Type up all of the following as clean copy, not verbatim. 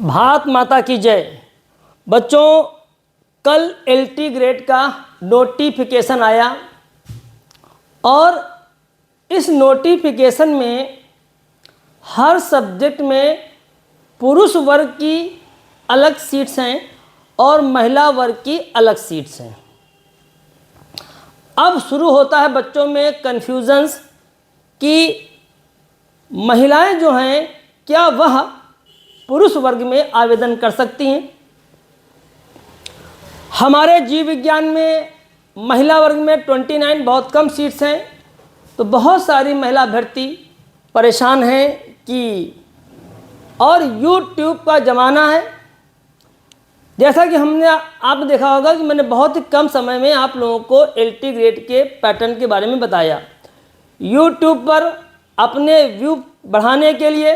भारत माता की जय। बच्चों, कल एलटी ग्रेड का नोटिफिकेशन आया और इस नोटिफिकेशन में हर सब्जेक्ट में पुरुष वर्ग की अलग सीट्स हैं और महिला वर्ग की अलग सीट्स हैं। अब शुरू होता है बच्चों में कन्फ्यूजन्स कि महिलाएं जो हैं क्या वह पुरुष वर्ग में आवेदन कर सकती हैं। हमारे जीव विज्ञान में महिला वर्ग में 29 बहुत कम सीट्स हैं, तो बहुत सारी महिला अभ्यर्थी परेशान हैं कि और यूट्यूब का ज़माना है। जैसा कि हमने आपने देखा होगा कि मैंने बहुत ही कम समय में आप लोगों को एलटी ग्रेड के पैटर्न के बारे में बताया। यूट्यूब पर अपने व्यू बढ़ाने के लिए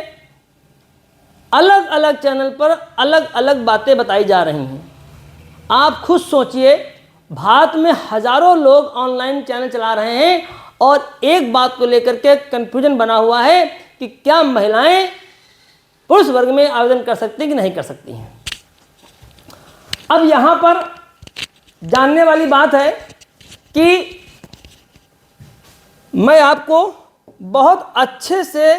अलग अलग चैनल पर अलग अलग बातें बताई जा रही हैं। आप खुद सोचिए, भारत में हज़ारों लोग ऑनलाइन चैनल चला रहे हैं और एक बात को लेकर के कन्फ्यूजन बना हुआ है कि क्या महिलाएं पुरुष वर्ग में आवेदन कर सकती हैं कि नहीं कर सकती हैं। अब यहाँ पर जानने वाली बात है कि मैं आपको बहुत अच्छे से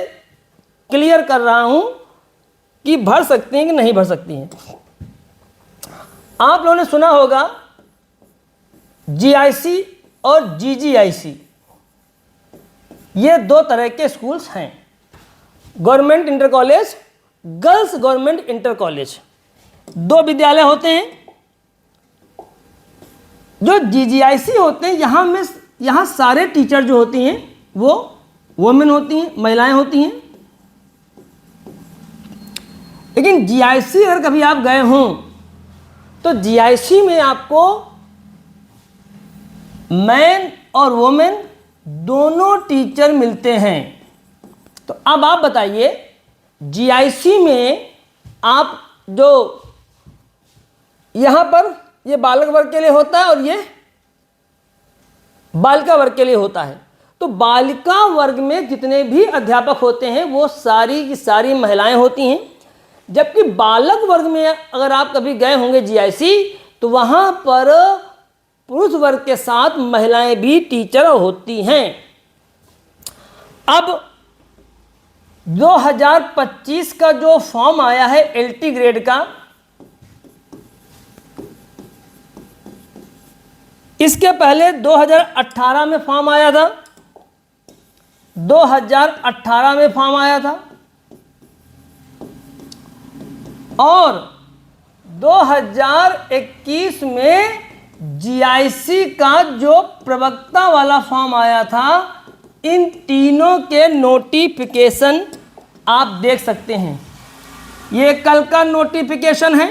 क्लियर कर रहा हूँ कि भर सकती हैं कि नहीं भर सकती हैं। आप लोगों ने सुना होगा जीआईसी और जीजीआईसी, ये दो तरह के स्कूल्स हैं। Government inter college, girls government inter college, दो विद्यालय होते हैं। जो जीजीआईसी होते हैं यहाँ सारे टीचर जो होती हैं वो वुमेन होती हैं, महिलाएं होती हैं। लेकिन जीआईसी अगर कभी आप गए हों तो जीआईसी में आपको मैन और वुमेन दोनों टीचर मिलते हैं। तो अब आप बताइए, जीआईसी में आप जो यहाँ पर ये बालक वर्ग के लिए होता है और ये बालिका वर्ग के लिए होता है। तो बालिका वर्ग में जितने भी अध्यापक होते हैं वो सारी की सारी महिलाएं होती हैं, जबकि बालक वर्ग में अगर आप कभी गए होंगे जीआईसी तो वहाँ पर पुरुष वर्ग के साथ महिलाएं भी टीचर होती हैं। अब 2025 का जो फॉर्म आया है एलटी ग्रेड का, इसके पहले 2018 में फॉर्म आया था। 2018 में फॉर्म आया था और 2021 में जीआईसी का जो प्रवक्ता वाला फॉर्म आया था। इन तीनों के नोटिफिकेशन आप देख सकते हैं। ये कल का नोटिफिकेशन है,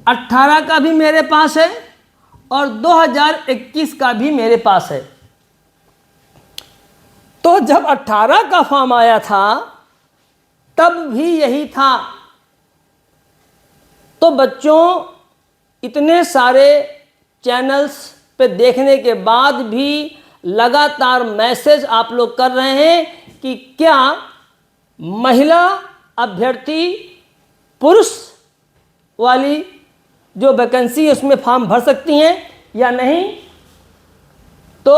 18 का भी मेरे पास है और 2021 का भी मेरे पास है। तो जब 18 का फॉर्म आया था तब भी यही था। तो बच्चों, इतने सारे चैनल्स पे देखने के बाद भी लगातार मैसेज आप लोग कर रहे हैं कि क्या महिला अभ्यर्थी पुरुष वाली जो वैकेंसी है उसमें फॉर्म भर सकती हैं या नहीं। तो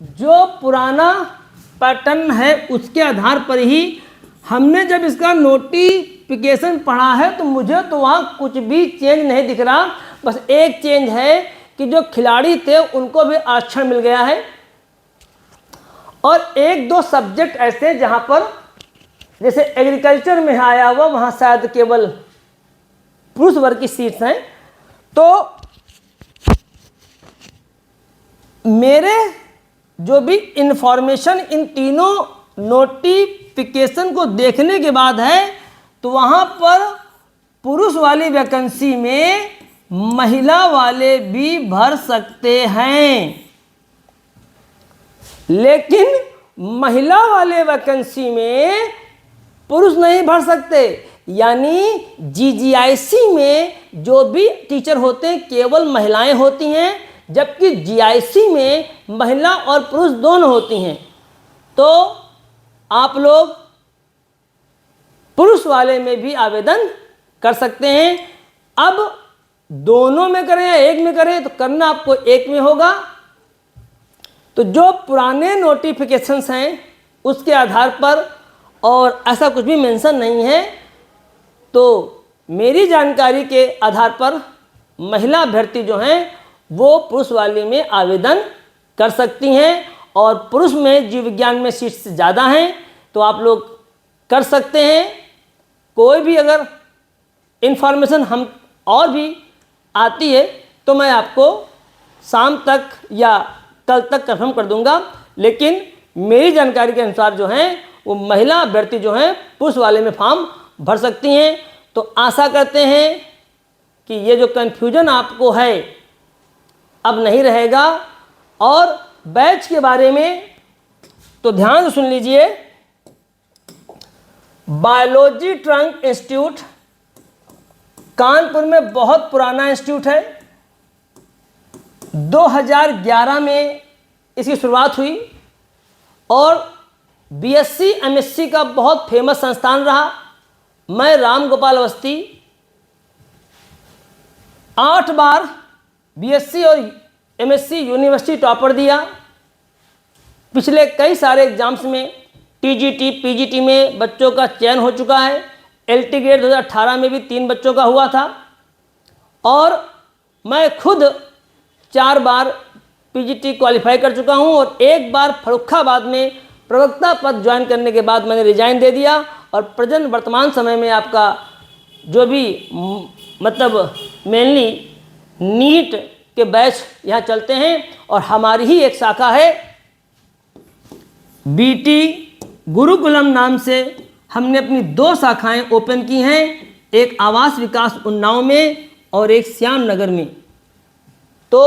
जो पुराना पैटर्न है उसके आधार पर ही हमने जब इसका नोटिफिकेशन पढ़ा है तो मुझे तो वहाँ कुछ भी चेंज नहीं दिख रहा। बस एक चेंज है कि जो खिलाड़ी थे उनको भी आरक्षण मिल गया है और एक दो सब्जेक्ट ऐसे जहाँ पर जैसे एग्रीकल्चर में आया हुआ वहाँ शायद केवल पुरुष वर्ग की सीट्स हैं। तो मेरे जो भी इंफॉर्मेशन इन तीनों नोटिफिकेशन को देखने के बाद है तो वहाँ पर पुरुष वाली वैकेंसी में महिला वाले भी भर सकते हैं, लेकिन महिला वाले वैकेंसी में पुरुष नहीं भर सकते। यानी जीजीआईसी में जो भी टीचर होते हैं केवल महिलाएं होती हैं, जबकि जीआईसी में महिला और पुरुष दोनों होती हैं। तो आप लोग पुरुष वाले में भी आवेदन कर सकते हैं। अब दोनों में करें या एक में करें, तो करना आपको एक में होगा। तो जो पुराने नोटिफिकेशंस हैं उसके आधार पर, और ऐसा कुछ भी मेंशन नहीं है, तो मेरी जानकारी के आधार पर महिला अभ्यर्थी जो हैं वो पुरुष वाली में आवेदन कर सकती हैं, और पुरुष में जीव विज्ञान में सीट्स ज़्यादा हैं तो आप लोग कर सकते हैं। कोई भी अगर इन्फॉर्मेशन हम और भी आती है तो मैं आपको शाम तक या कल तक कंफर्म कर दूंगा, लेकिन मेरी जानकारी के अनुसार जो हैं वो महिला अभ्यर्थी जो हैं पुरुष वाले में फॉर्म भर सकती हैं। तो आशा करते हैं कि ये जो कन्फ्यूजन आपको है अब नहीं रहेगा। और बैच के बारे में तो ध्यान से सुन लीजिए। बायोलॉजी ट्रंक इंस्टीट्यूट कानपुर में बहुत पुराना इंस्टीट्यूट है। 2011 में इसकी शुरुआत हुई और बीएससी एमएससी का बहुत फेमस संस्थान रहा। मैं राम गोपाल अवस्थी 8 बार बीएससी और एमएससी यूनिवर्सिटी टॉपर दिया। पिछले कई सारे एग्जाम्स में टीजीटी पीजीटी में बच्चों का चयन हो चुका है। एलटी ग्रेड 2018 में भी 3 बच्चों का हुआ था, और मैं खुद 4 बार पीजीटी क्वालिफाई कर चुका हूं, और 1 बार फर्रुखाबाद में प्रवक्ता पद ज्वाइन करने के बाद मैंने रिजाइन दे दिया। और प्रेजेंट वर्तमान समय में आपका जो भी मतलब मेनली नीट के बैच यहाँ चलते हैं, और हमारी ही एक शाखा है बीटी गुरुकुलम नाम से हमने अपनी 2 शाखाएं ओपन की हैं, एक आवास विकास उन्नाव में और एक श्याम नगर में। तो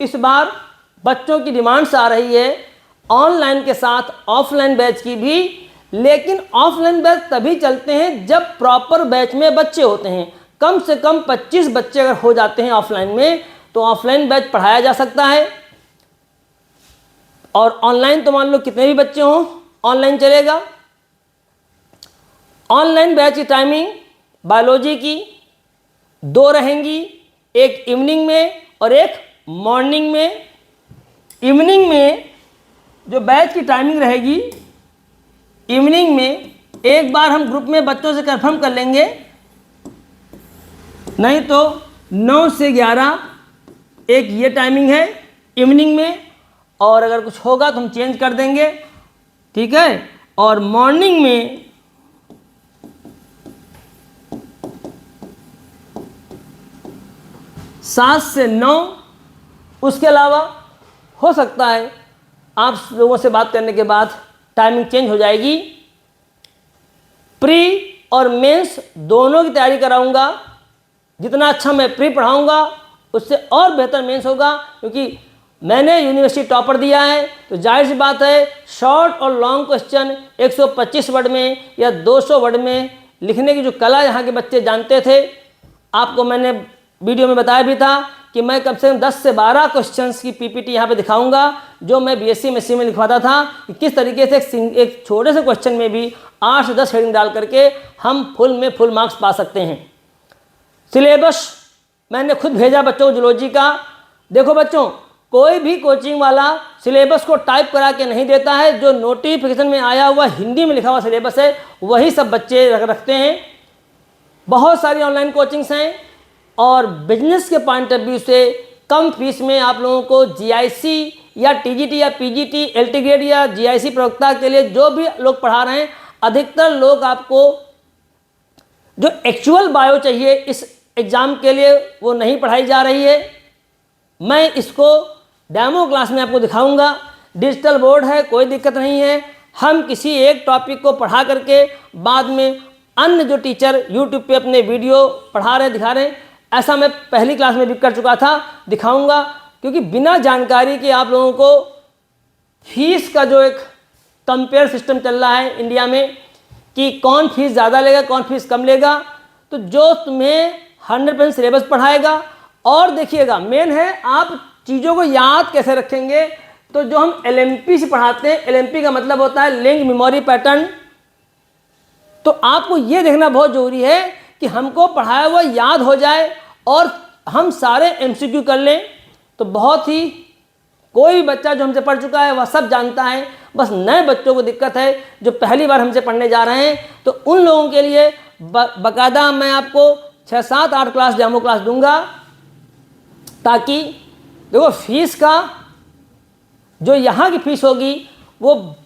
इस बार बच्चों की डिमांड्स आ रही है ऑनलाइन के साथ ऑफलाइन बैच की भी, लेकिन ऑफलाइन बैच तभी चलते हैं जब प्रॉपर बैच में बच्चे होते हैं। कम से कम 25 बच्चे अगर हो जाते हैं ऑफलाइन में तो ऑफलाइन बैच पढ़ाया जा सकता है। और ऑनलाइन तो मान लो कितने भी बच्चे हों ऑनलाइन चलेगा। ऑनलाइन बैच की टाइमिंग बायोलॉजी की 2 रहेंगी, एक इवनिंग में और एक मॉर्निंग में। इवनिंग में जो बैच की टाइमिंग रहेगी, इवनिंग में एक बार हम ग्रुप में बच्चों से कंफर्म कर लेंगे, नहीं तो 9 से 11 एक ये टाइमिंग है इवनिंग में, और अगर कुछ होगा तो हम चेंज कर देंगे, ठीक है। और मॉर्निंग में 7 से 9। उसके अलावा हो सकता है आप लोगों से बात करने के बाद टाइमिंग चेंज हो जाएगी। प्री और मेंस दोनों की तैयारी कराऊंगा। जितना अच्छा मैं प्री पढ़ाऊंगा उससे और बेहतर मेंस होगा, क्योंकि मैंने यूनिवर्सिटी टॉपर दिया है। तो जाहिर सी बात है शॉर्ट और लॉन्ग क्वेश्चन 125 वर्ड में या 200 वर्ड में लिखने की जो कला यहाँ के बच्चे जानते थे, आपको मैंने वीडियो में बताया भी था कि मैं कम से कम 10 से 12 क्वेश्चंस की पीपीटी यहाँ पे दिखाऊंगा, जो मैं बीएससी एमएससी में लिखवाता था कि किस तरीके से एक छोटे से क्वेश्चन में भी 8 से 10 हेडिंग डाल करके हम फुल मार्क्स पा सकते हैं। सिलेबस मैंने खुद भेजा बच्चों को जूलॉजी का। देखो बच्चों, कोई भी कोचिंग वाला सिलेबस को टाइप करा के नहीं देता है। जो नोटिफिकेशन में आया हुआ हिंदी में लिखा हुआ सिलेबस है वही सब बच्चे रखते हैं। बहुत सारी ऑनलाइन कोचिंग्स हैं, और बिजनेस के पॉइंट ऑफ व्यू से कम फीस में आप लोगों को जीआईसी या टीजीटी या पीजीटी एलटी ग्रेड या जीआईसी प्रवक्ता के लिए जो भी लोग पढ़ा रहे हैं, अधिकतर लोग आपको जो एक्चुअल बायो चाहिए इस एग्ज़ाम के लिए वो नहीं पढ़ाई जा रही है। मैं इसको डेमो क्लास में आपको दिखाऊंगा। डिजिटल बोर्ड है, कोई दिक्कत नहीं है। हम किसी एक टॉपिक को पढ़ा करके बाद में अन्य जो टीचर यूट्यूब पे अपने वीडियो पढ़ा रहे दिखा रहे हैं, ऐसा मैं पहली क्लास में भी कर चुका था, दिखाऊंगा। क्योंकि बिना जानकारी के आप लोगों को फीस का जो एक कंपेयर सिस्टम चल रहा है इंडिया में कि कौन फीस ज़्यादा लेगा कौन फीस कम लेगा, तो जो तुम्हें 100% सिलेबस पढ़ाएगा। और देखिएगा मेन है आप चीज़ों को याद कैसे रखेंगे। तो जो हम एलएमपी से पढ़ाते हैं, एलएमपी का मतलब होता है लिंक मेमोरी पैटर्न। तो आपको ये देखना बहुत ज़रूरी है कि हमको पढ़ाया हुआ याद हो जाए और हम सारे एमसीक्यू कर लें, तो बहुत ही कोई भी बच्चा जो हमसे पढ़ चुका है वह सब जानता है। बस नए बच्चों को दिक्कत है जो पहली बार हमसे पढ़ने जा रहे हैं, तो उन लोगों के लिए बाकायदा मैं आपको 6, 7, 8 क्लास डेमो क्लास दूंगा, ताकि देखो फीस का जो यहाँ की फीस होगी वो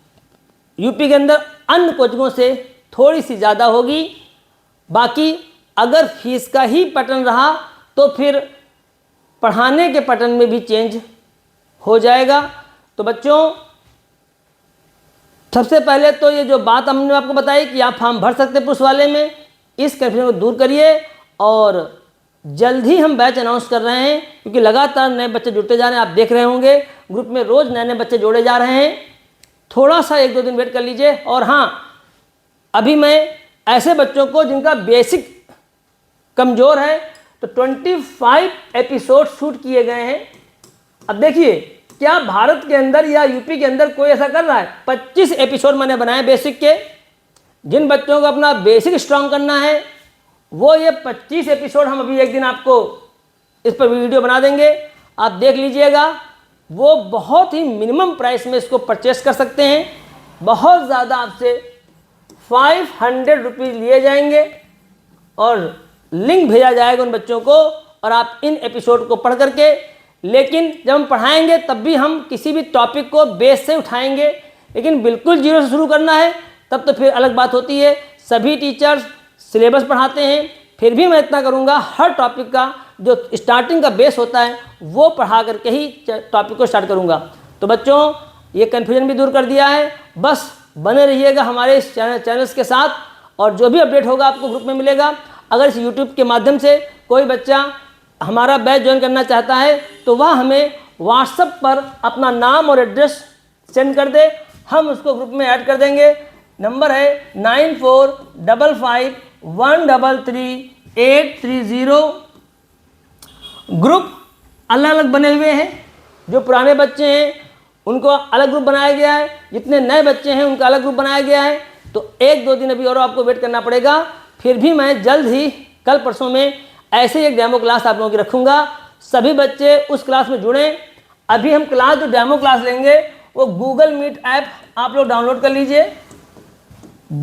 यूपी के अंदर अन्य कोचिंगों से थोड़ी सी ज़्यादा होगी। बाकी अगर फीस का ही पैटर्न रहा तो फिर पढ़ाने के पैटर्न में भी चेंज हो जाएगा। तो बच्चों, सबसे पहले तो ये जो बात हमने आपको बताई कि आप फॉर्म भर सकते हैं पुलिस वाले में, इस कन्फ्यूजन को दूर करिए। और जल्द ही हम बैच अनाउंस कर रहे हैं, क्योंकि लगातार नए बच्चे जुड़ते जा रहे हैं। आप देख रहे होंगे ग्रुप में रोज़ नए नए बच्चे जोड़े जा रहे हैं। थोड़ा सा 1-2 दिन वेट कर लीजिए। और हाँ, अभी मैं ऐसे बच्चों को जिनका बेसिक कमज़ोर है, तो 25 एपिसोड शूट किए गए हैं। अब देखिए, क्या भारत के अंदर या यूपी के अंदर कोई ऐसा कर रहा है? 25 एपिसोड मैंने बनाए बेसिक के। जिन बच्चों को अपना बेसिक स्ट्रांग करना है वो ये 25 एपिसोड हम अभी एक दिन आपको इस पर वीडियो बना देंगे, आप देख लीजिएगा। वो बहुत ही मिनिमम प्राइस में इसको परचेस कर सकते हैं। बहुत ज़्यादा आपसे 500 रुपीज़ लिए जाएंगे और लिंक भेजा जाएगा उन बच्चों को, और आप इन एपिसोड को पढ़ करके, लेकिन जब हम पढ़ाएंगे तब भी हम किसी भी टॉपिक को बेस से उठाएंगे। लेकिन बिल्कुल जीरो से शुरू करना है तब तो फिर अलग बात होती है। सभी टीचर्स सिलेबस पढ़ाते हैं, फिर भी मैं इतना करूँगा, हर टॉपिक का जो स्टार्टिंग का बेस होता है वो पढ़ा करके ही टॉपिक को स्टार्ट करूँगा। तो बच्चों, ये कन्फ्यूजन भी दूर कर दिया है। बस बने रहिएगा हमारे इस चैनल्स के साथ, और जो भी अपडेट होगा आपको ग्रुप में मिलेगा। अगर इस यूट्यूब के माध्यम से कोई बच्चा हमारा बैच ज्वाइन करना चाहता है तो वह हमें व्हाट्सएप पर अपना नाम और एड्रेस सेंड कर दे, हम उसको ग्रुप में ऐड कर देंगे। नंबर है 9455133830। ग्रुप अलग अलग बने हुए हैं। जो पुराने बच्चे हैं उनको अलग ग्रुप बनाया गया है, जितने नए बच्चे हैं उनका अलग ग्रुप बनाया गया है। तो 1-2 दिन अभी और आपको वेट करना पड़ेगा। फिर भी मैं जल्द ही कल परसों में ऐसे एक डेमो क्लास आप लोगों की रखूँगा। सभी बच्चे उस क्लास में जुड़ें। अभी हम क्लास जो डेमो क्लास लेंगे वो गूगल मीट ऐप आप लोग डाउनलोड कर लीजिए।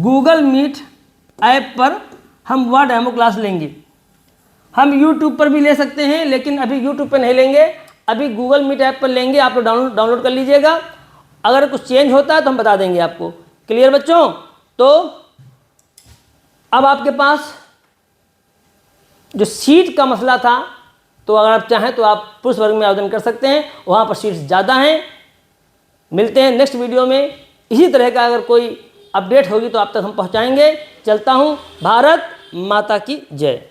गूगल मीट ऐप पर हम वह डेमो क्लास लेंगे। हम यूट्यूब पर भी ले सकते हैं, लेकिन अभी यूट्यूब पर नहीं लेंगे, अभी गूगल मीट ऐप पर लेंगे। आप लोग डाउनलोड कर लीजिएगा। अगर कुछ चेंज होता है तो हम बता देंगे आपको। क्लियर बच्चों? तो अब आपके पास जो सीट का मसला था, तो अगर आप चाहें तो आप पुरुष वर्ग में आवेदन कर सकते हैं, वहाँ पर सीट्स ज़्यादा हैं। मिलते हैं नेक्स्ट वीडियो में। इसी तरह का अगर कोई अपडेट होगी तो आप तक हम पहुँचाएंगे। चलता हूँ। भारत माता की जय।